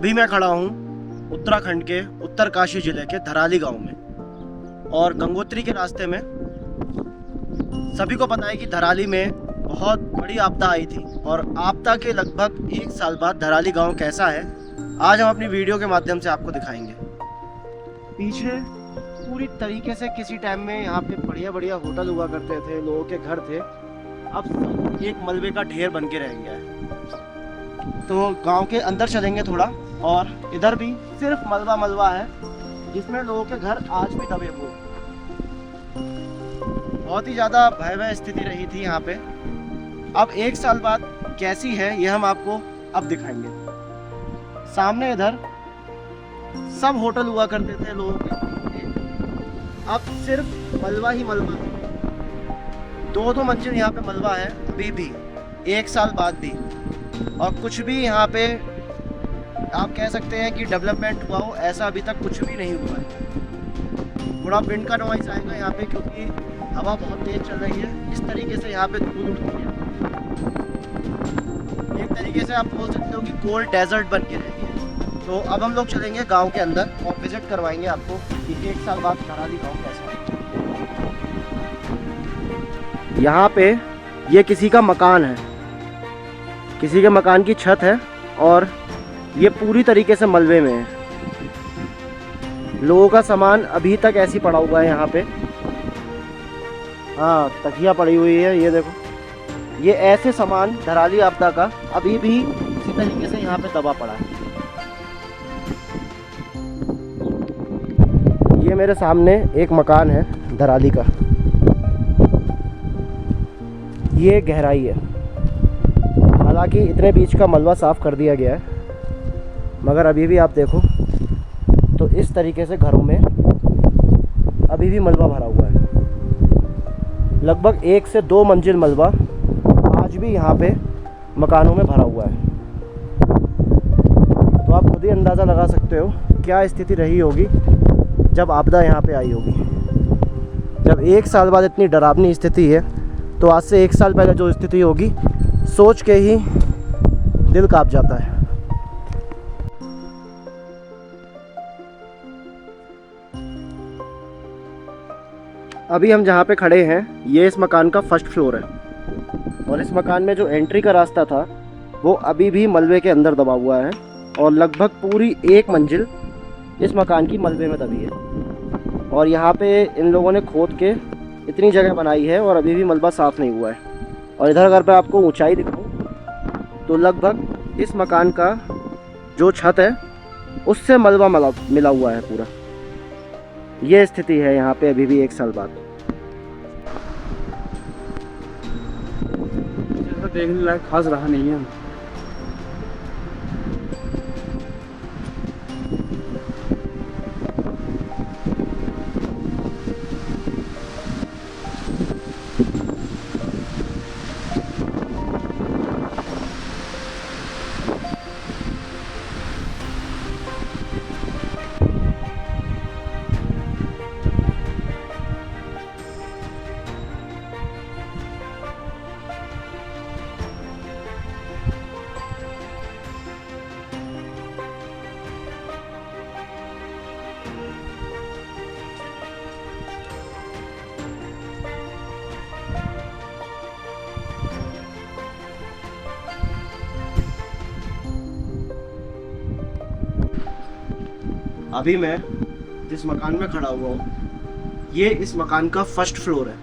अभी मैं खड़ा हूँ उत्तराखंड के उत्तरकाशी जिले के धराली गांव में और गंगोत्री के रास्ते में। सभी को पता है कि धराली में बहुत बड़ी आपदा आई थी और आपदा के लगभग 1 साल बाद धराली गांव कैसा है आज हम अपनी वीडियो के माध्यम से आपको दिखाएंगे। पीछे पूरी तरीके से किसी टाइम में यहाँ पे बढ़िया बढ़िया होटल हुआ करते थे, लोगों के घर थे, अब सब एक मलबे का ढेर बन के रह गया है। तो गांव के अंदर चलेंगे थोड़ा और इधर भी सिर्फ मलबा मलबा है जिसमें लोगों के घर आज भी दबे हुए। बहुत ही ज़्यादा भयावह स्थिति रही थी यहाँ पे। अब 1 साल बाद कैसी है ये हम आपको अब दिखाएंगे। सामने इधर सब होटल हुआ करते थे लोगों के, अब सिर्फ मलबा ही मलबा है। 2-2 मंजिल यहाँ पे मलबा है अभी भी 1 साल बाद भी, और कुछ भी यहाँ पे आप कह सकते हैं कि डेवलपमेंट हुआ हो ऐसा अभी तक कुछ भी नहीं हुआ है। थोड़ा विंड का नॉइस आएगा यहाँ पे क्योंकि हवा बहुत तेज चल रही है। इस तरीके से यहाँ पे धूल उठती है, एक तरीके से आप बोल सकते हो कि कोल्ड डेजर्ट बन के रहती है। तो अब हम लोग चलेंगे गांव के अंदर और विजिट करवाएंगे आपको कि 1 साल बाद धराली गांव कैसा है। यहाँ पे ये किसी का मकान है, किसी के मकान की छत है और ये पूरी तरीके से मलबे में है। लोगों का सामान अभी तक ऐसी पड़ा हुआ है यहाँ पे। हाँ, तकिया पड़ी हुई है, ये देखो। ये ऐसे सामान धराली आपदा का अभी भी इसी तरीके से यहाँ पे दबा पड़ा है। ये मेरे सामने एक मकान है धराली का, ये गहराई है। हालांकि इतने बीच का मलबा साफ़ कर दिया गया है, मगर अभी भी आप देखो तो इस तरीके से घरों में अभी भी मलबा भरा हुआ है। लगभग 1 से 2 मंजिल मलबा आज भी यहाँ पे मकानों में भरा हुआ है। तो आप खुद ही अंदाज़ा लगा सकते हो क्या स्थिति रही होगी जब आपदा यहाँ पे आई होगी। जब 1 साल बाद इतनी डरावनी स्थिति है तो आज से 1 साल पहले जो स्थिति होगी सोच के ही दिल कांप जाता है। अभी हम जहाँ पे खड़े हैं ये इस मकान का 1st फ्लोर है और इस मकान में जो एंट्री का रास्ता था वो अभी भी मलबे के अंदर दबा हुआ है और लगभग पूरी 1 मंजिल इस मकान की मलबे में दबी है। और यहाँ पे इन लोगों ने खोद के इतनी जगह बनाई है और अभी भी मलबा साफ़ नहीं हुआ है। और इधर अगर मैं आपको ऊंचाई दिखाऊं तो लगभग इस मकान का जो छत है उससे मलबा मिला हुआ है पूरा। ये स्थिति है यहाँ पे अभी भी 1 साल बाद। देखने लायक खास रहा नहीं है। अभी मैं जिस मकान में खड़ा हुआ हूँ ये इस मकान का 1st फ्लोर है।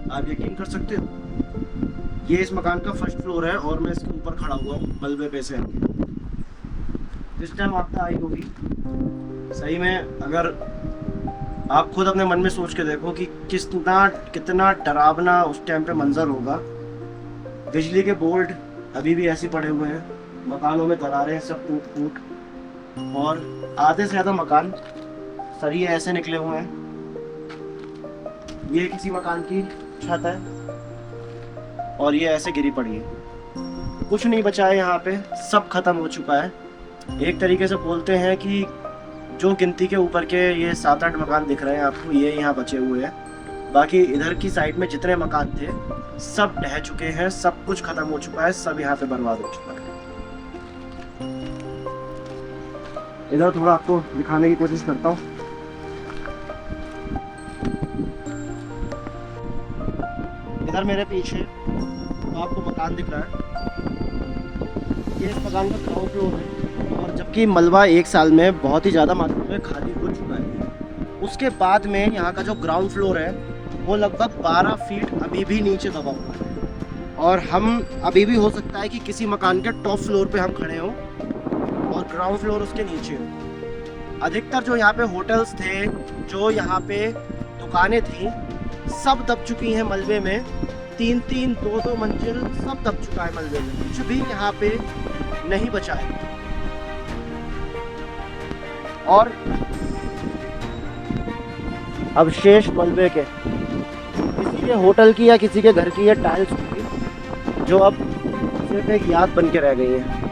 आप यकीन कर सकते हो ये इस मकान का 1st फ्लोर है और मैं इसके ऊपर खड़ा हुआ हूँ मलबे पे से। जिस टाइम आपदा आई होगी सही में, अगर आप खुद अपने मन में सोच के देखो कि कितना डरावना उस टाइम पे मंजर होगा। बिजली के बोर्ड अभी भी ऐसे पड़े हुए हैं, मकानों में दरारें हैं सब टूट फूट, और आधे से ज़्यादा मकान सरिये ऐसे निकले हुए हैं। ये किसी मकान की छत है और ये ऐसे गिरी पड़ी है। कुछ नहीं बचा है यहाँ पे, सब खत्म हो चुका है। एक तरीके से बोलते हैं कि जो गिनती के ऊपर के ये 7-8 मकान दिख रहे हैं आपको, ये यहाँ बचे हुए हैं। बाकी इधर की साइड में जितने मकान थे सब ढह चुके हैं, सब कुछ खत्म हो चुका है, सब यहाँ पे बर्बाद हो चुका है। इधर थोड़ा आपको दिखाने की कोशिश करता हूँ। इधर मेरे पीछे तो आपको मकान दिख रहा है, ये इस मकान का ग्राउंड फ्लोर है। और जबकि मलबा एक साल में बहुत ही ज़्यादा मात्रा में खाली हो चुका है। उसके बाद में यहाँ का जो ग्राउंड फ्लोर है वो लगभग 12 फीट अभी भी नीचे दबा हुआ है। और हम अभी भी हो सकता है कि किसी मकान के टॉप फ्लोर पे हम खड़े हों और ग्राउंड फ्लोर उसके नीचे हो। अधिकतर जो यहाँ पे होटल्स थे, जो यहाँ पे दुकानें थी, सब दब चुकी हैं मलबे में। 3-3, 2-2 मंजिल सब दब चुका है मलबे में, कुछ भी यहाँ पे नहीं बचा है। और अवशेष मलबे के किसी के होटल की या किसी के घर की ये टाइल्स होगी जो अब सिर्फ एक याद बन के रह गई है।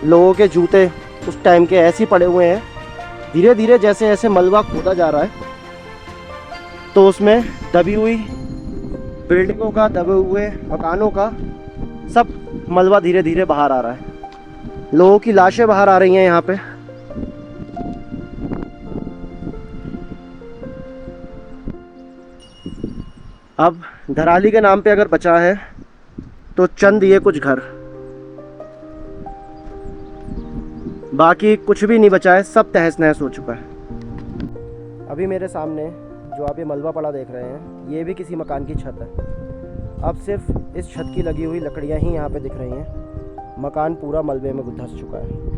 लोगों के जूते उस टाइम के ऐसे ही पड़े हुए हैं। धीरे धीरे जैसे जैसे मलबा खोदा जा रहा है तो उसमें दबी हुई बिल्डिंगों का, दबे हुए मकानों का सब मलबा धीरे धीरे बाहर आ रहा है। लोगों की लाशें बाहर आ रही हैं यहाँ पे। अब धराली के नाम पे अगर बचा है तो चंद ये कुछ घर, बाकी कुछ भी नहीं बचा है, सब तहस नहस हो चुका है। अभी मेरे सामने जो आप ये मलबा पड़ा देख रहे हैं, ये भी किसी मकान की छत है। अब सिर्फ इस छत की लगी हुई लकड़ियां ही यहाँ पे दिख रही हैं। मकान पूरा मलबे में धंस चुका है।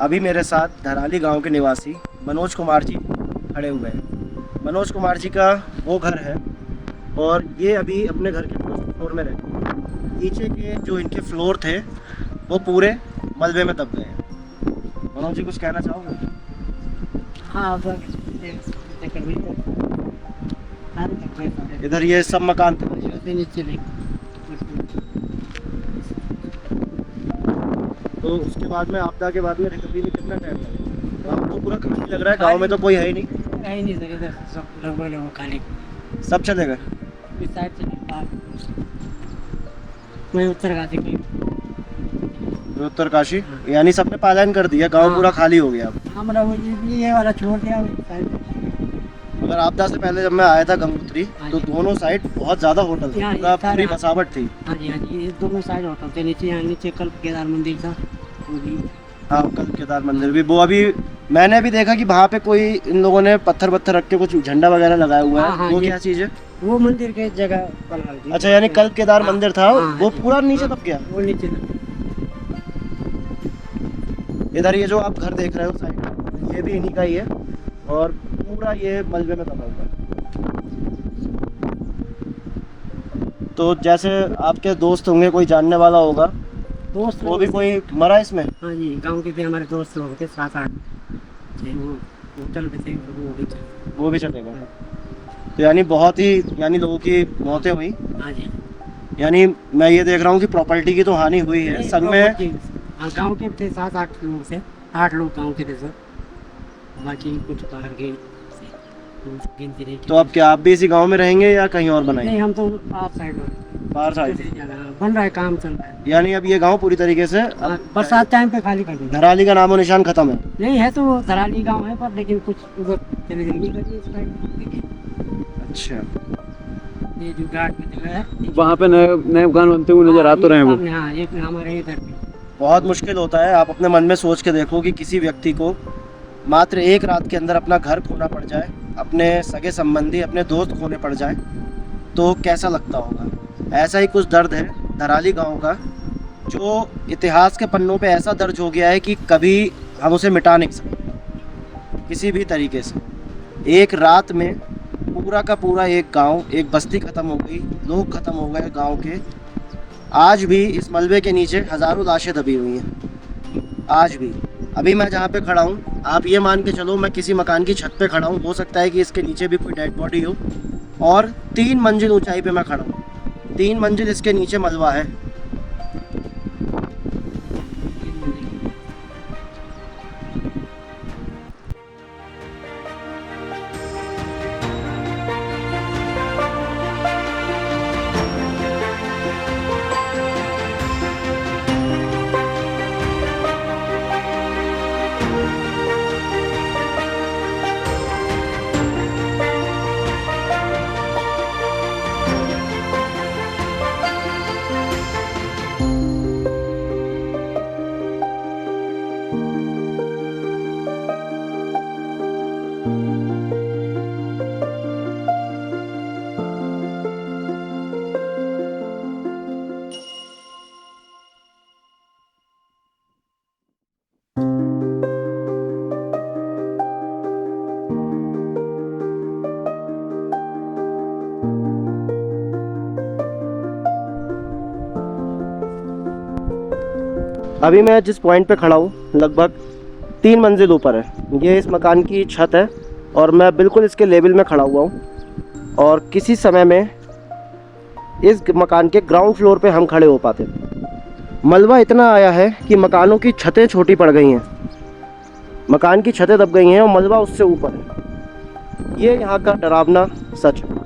अभी मेरे साथ धराली गांव के निवासी मनोज कुमार जी खड़े हुए हैं। मनोज कुमार जी का वो घर है और ये अभी अपने घर के फर्स्ट फ्लोर में रहते हैं। नीचे के जो इनके फ्लोर थे वो पूरे मलबे में दब गए हैं। मनोज जी कुछ कहना चाहोगे? हाँ, इधर ये सब मकान थे। तो उसके बाद में आपदा के बाद में रिकवरी में कितना टाइम लगा? गाँव तो पूरा खाली लग रहा है, गाँव में तो कोई है ही नहीं। नहीं सर, इधर सब लगभग खाने सब चले गए। इस साइड से मैं उत्तरकाशी की उत्तरकाशी, यानी सबने पलायन कर दिया, गांव हाँ। पूरा खाली हो गया। अब हमारा वो ये वाला छोड़ दिया साइड। अगर आपदा से पहले जब मैं आया था गंगोत्री तो दोनों साइड बहुत ज़्यादा होटल थे, हाँ, पूरा ये पूरी सारा- बसावट थी। हाँ जी, ये दोनों साइड होटल थे। नीचे यहाँ नीचे कल केदार मंदिर था वो भी। हाँ, कल केदार मंदिर भी, वो अभी मैंने भी देखा कि वहाँ पे कोई इन लोगों ने पत्थर वत्थर रख के कुछ झंडा वगैरह लगाया हुआ है। हाँ, वो ये- क्या चीज़ है? वो मंदिर के जगह बना दी। अच्छा, यानी कल केदार हाँ, मंदिर था हाँ, वो जी। पूरा नीचे दब गया। वो नीचे था। इधर ये जो आप घर देख रहे हो साइड, ये भी इन्हीं का ही है और पूरा ये मलबे में दबा हुआ है। तो जैसे आपके दोस्त होंगे, कोई जानने वाला होगा, दोस्त वो भी कोई मरा इसमें? हाँ जी, गांव के भी हमारे दोस्त लोग थे 7-8। वो होटल में थे, वो भी थे। वो भी चले गए। तो यानी बहुत ही, यानी लोगों की मौतें हुई। हाँ जी। यानी मैं ये देख रहा हूँ कि प्रॉपर्टी की तो हानि हुई है संग में। हाँ, गांव के थे 7-8 लोग से, 8 लोग गांव के थे सर, बाकी कुछ बाहर के गिनती नहीं की। तो अब क्या आप भी इसी गांव में रहेंगे या कहीं और बनाएंगे? नहीं, हम तो बाहर साइड में बाहर साइड। बन रहा है, काम चल रहा है। यानी अब ये गांव पूरी तरीके से हाँ, बरसात टाइम पे खाली कर देंगे। धराली का नामो निशान खत्म है। नहीं है तो वो धराली गांव है, पर लेकिन कुछ उधर चले जाएंगे इस साइड। देखिए, अच्छा, ये जो घाट में जगह है, वहाँ पे नए मकान बनते हुए नजर आ तो रहे हैं वो। सामने, हाँ, एक हमारे इधर भी। बहुत मुश्किल होता है। आप अपने मन में सोच के देखो कि किसी व्यक्ति को मात्र एक रात के अंदर अपना घर खोना पड़ जाए, अपने सगे संबंधी, अपने दोस्त खोने पड़ जाए तो कैसा लगता होगा। ऐसा ही कुछ दर्द है धराली गांव का, जो इतिहास के पन्नों पे ऐसा दर्ज हो गया है कि कभी हम उसे मिटा नहीं सकते किसी भी तरीके से। एक रात में पूरा का पूरा एक गांव, एक बस्ती ख़त्म हो गई, लोग ख़त्म हो गए गांव के। आज भी इस मलबे के नीचे हज़ारों लाशें दबी हुई हैं। आज भी अभी मैं जहाँ पे खड़ा हूँ, आप ये मान के चलो मैं किसी मकान की छत पे खड़ा हूँ, हो सकता है कि इसके नीचे भी कोई डेड बॉडी हो। और 3 मंजिल ऊंचाई पे मैं खड़ा हूँ। 3 मंजिल इसके नीचे मलबा है। अभी मैं जिस पॉइंट पे खड़ा हूँ लगभग 3 मंजिल ऊपर है। ये इस मकान की छत है और मैं बिल्कुल इसके लेवल में खड़ा हुआ हूँ। और किसी समय में इस मकान के ग्राउंड फ्लोर पे हम खड़े हो पाते। मलबा इतना आया है कि मकानों की छतें छोटी पड़ गई हैं, मकान की छतें दब गई हैं और मलबा उससे ऊपर है। ये यहाँ का डरावना सच है।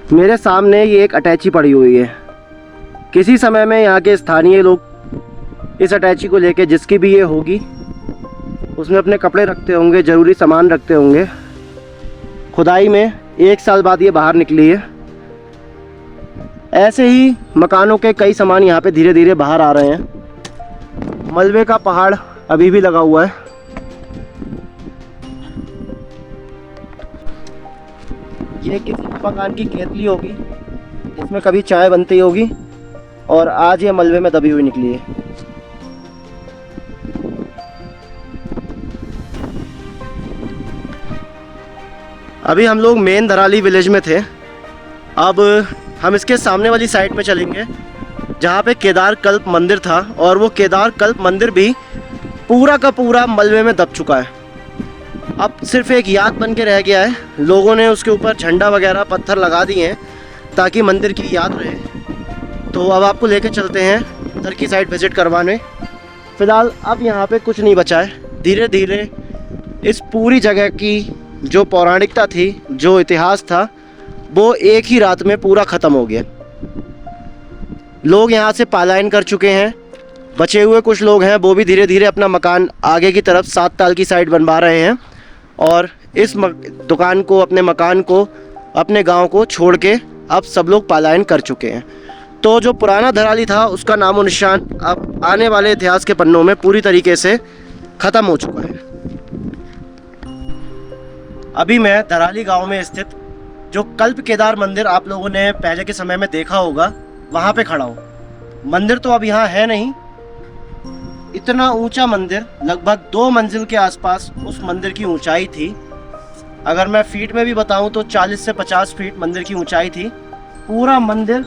मेरे सामने ये एक अटैची पड़ी हुई है। किसी समय में यहाँ के स्थानीय लोग इस अटैची को लेके, जिसकी भी ये होगी, उसमें अपने कपड़े रखते होंगे, ज़रूरी सामान रखते होंगे। खुदाई में 1 साल बाद ये बाहर निकली है। ऐसे ही मकानों के कई सामान यहाँ पे धीरे धीरे बाहर आ रहे हैं। मलबे का पहाड़ अभी भी लगा हुआ है। ये किसी मकान की केतली होगी, इसमें कभी चाय बनती होगी और आज ये मलबे में दबी हुई निकली है। अभी हम लोग मेन धराली विलेज में थे। अब हम इसके सामने वाली साइड में चलेंगे जहाँ पे केदार कल्प मंदिर था, और वो केदार कल्प मंदिर भी पूरा का पूरा मलबे में दब चुका है। अब सिर्फ एक याद बन के रह गया है। लोगों ने उसके ऊपर झंडा वगैरह पत्थर लगा दिए हैं ताकि मंदिर की याद रहे। तो अब आपको लेके चलते हैं उधर की साइड विज़िट करवाने। फ़िलहाल अब यहाँ पे कुछ नहीं बचा है। धीरे धीरे इस पूरी जगह की जो पौराणिकता थी, जो इतिहास था, वो एक ही रात में पूरा ख़त्म हो गया। लोग यहाँ से पलायन कर चुके हैं। बचे हुए कुछ लोग हैं, वो भी धीरे धीरे अपना मकान आगे की तरफ 7 ताल की साइड बनवा रहे हैं और इस दुकान को, अपने मकान को, अपने गांव को छोड़ के अब सब लोग पलायन कर चुके हैं। तो जो पुराना धराली था उसका नामो निशान अब आने वाले इतिहास के पन्नों में पूरी तरीके से ख़त्म हो चुका है। अभी मैं धराली गांव में स्थित जो कल्प केदार मंदिर आप लोगों ने पहले के समय में देखा होगा, वहाँ पे खड़ा हूँ। मंदिर तो अब यहाँ है नहीं। इतना ऊंचा मंदिर, लगभग 2 मंजिल के आसपास उस मंदिर की ऊंचाई थी। अगर मैं फीट में भी बताऊं तो 40 से 50 फीट मंदिर की ऊंचाई थी। पूरा मंदिर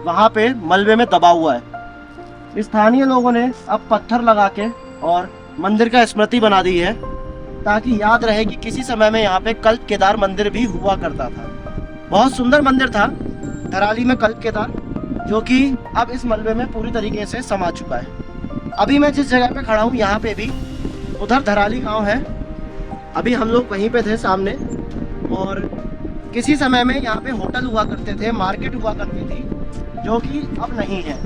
वहाँ पे मलबे में दबा हुआ है। स्थानीय लोगों ने अब पत्थर लगा के और मंदिर का स्मृति बना दी है ताकि याद रहे कि किसी समय में यहाँ पे कल्प केदार मंदिर भी हुआ करता था। बहुत सुंदर मंदिर था धराली में कल्प केदार, जो कि अब इस मलबे में पूरी तरीके से समा चुका है। अभी मैं जिस जगह पे खड़ा हूँ यहाँ पे भी उधर धराली गांव है। अभी हम लोग वहीं पे थे सामने, और किसी समय में यहाँ पे होटल हुआ करते थे, मार्केट हुआ करती थी, जो कि अब नहीं है।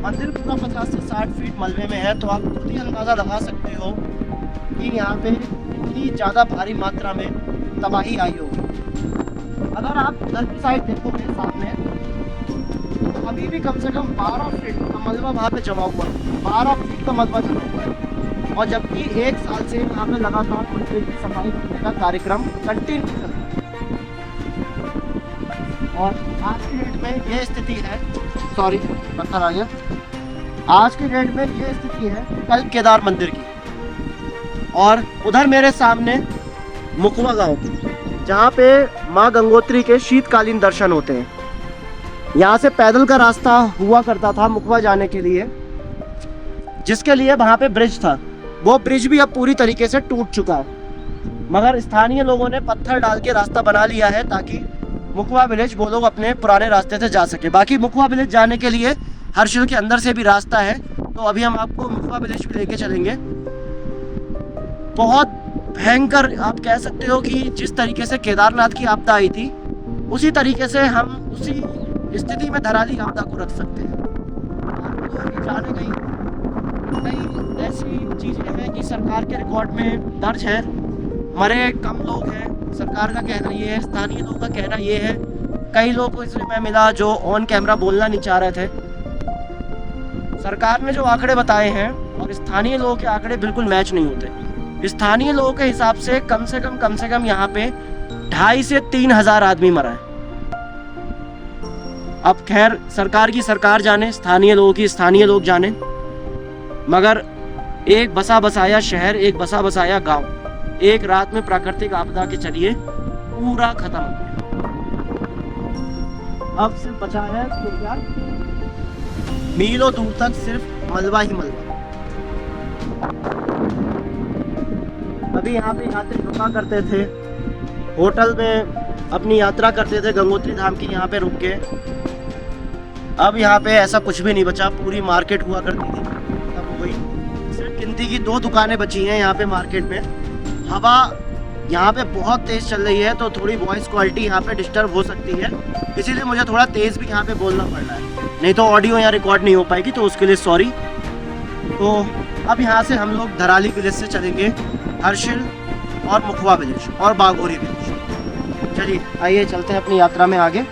मंदिर पूरा 50 से 60 फीट मलबे में है। तो आप खुद ही अंदाज़ा लगा सकते हो कि यहाँ पे इतनी ज़्यादा भारी मात्रा में तबाही आई होगी। अगर आप उधर की साइड देखोगे सामने, तो अभी भी कम से कम 12 फीट का मलबा वहाँ पे जमा हुआ है। 12 फीट का मलबा जमा हुआ है, और जबकि 1 साल से यहाँ पे लगातार मंदिर की सफाई करने का कार्यक्रम कंटिन्यू चल रहा है। और आज की डेट में ये स्थिति है, सॉरी पत्थर आ गया, आज की डेट में ये स्थिति है कल्प केदार मंदिर की। और उधर मेरे सामने मुखवा गांव, जहाँ पे माँ गंगोत्री के शीतकालीन दर्शन होते हैं। यहाँ से पैदल का रास्ता हुआ करता था मुखवा जाने के लिए, जिसके लिए वहाँ पे ब्रिज था। वो ब्रिज भी अब पूरी तरीके से टूट चुका है, मगर स्थानीय लोगों ने पत्थर डाल के रास्ता बना लिया है ताकि मुखवा विलेज वो लोग अपने पुराने रास्ते से जा सके। बाकी मुखवा विलेज जाने के लिए हर्षिल के अंदर से भी रास्ता है, तो अभी हम आपको मुखवा विलेज भी लेके चलेंगे। बहुत भयंकर आप कह सकते हो कि जिस तरीके से केदारनाथ की आपदा आई थी उसी तरीके से हम उसी स्थिति में धराली आपदा को रख सकते हैं। जाने कई ऐसी चीज़ें हैं कि सरकार के रिकॉर्ड में दर्ज है, मरे कम लोग हैं, सरकार का कहना ये है, स्थानीय लोगों का कहना ये है, कई लोग को इसमें मैं मिला जो ऑन कैमरा बोलना नहीं चाह रहे थे। सरकार ने जो आंकड़े बताए हैं और स्थानीय लोगों के आंकड़े बिल्कुल मैच नहीं होते। स्थानीय लोगों के हिसाब से कम यहाँ पे 2,500 से 3,000 आदमी मरा है। अब खैर सरकार की सरकार जाने, स्थानीय लोगों की स्थानीय लोग जाने, मगर एक बसा बसाया शहर, एक बसा बसाया गांव एक रात में प्राकृतिक आपदा के चलिए पूरा खत्म हो गया। अब सिर्फ बचा है तो क्या, मीलों दूर तक सिर्फ मलबा ही मलबा। अभी यहाँ पे यात्री रुका करते थे, होटल में अपनी यात्रा करते थे, गंगोत्री धाम की यहाँ पे रुक के। अब यहाँ पे ऐसा कुछ भी नहीं बचा, पूरी मार्केट हुआ करती थी तब हो गई। सिर्फ गिनती की 2 दुकानें बची हैं यहाँ पे मार्केट में। हवा यहाँ पे बहुत तेज़ चल रही है तो थोड़ी वॉइस क्वालिटी यहाँ पे डिस्टर्ब हो सकती है, इसीलिए मुझे थोड़ा तेज़ भी यहाँ पे बोलना पड़ रहा है, नहीं तो ऑडियो यहाँ रिकॉर्ड नहीं हो पाएगी, तो उसके लिए सॉरी। तो अब यहाँ से हम लोग धराली विलेज से चलेंगे हर्षिल और मुखवा विलेज और बागोरी विलेज। चलिए आइए चलते हैं अपनी यात्रा में आगे।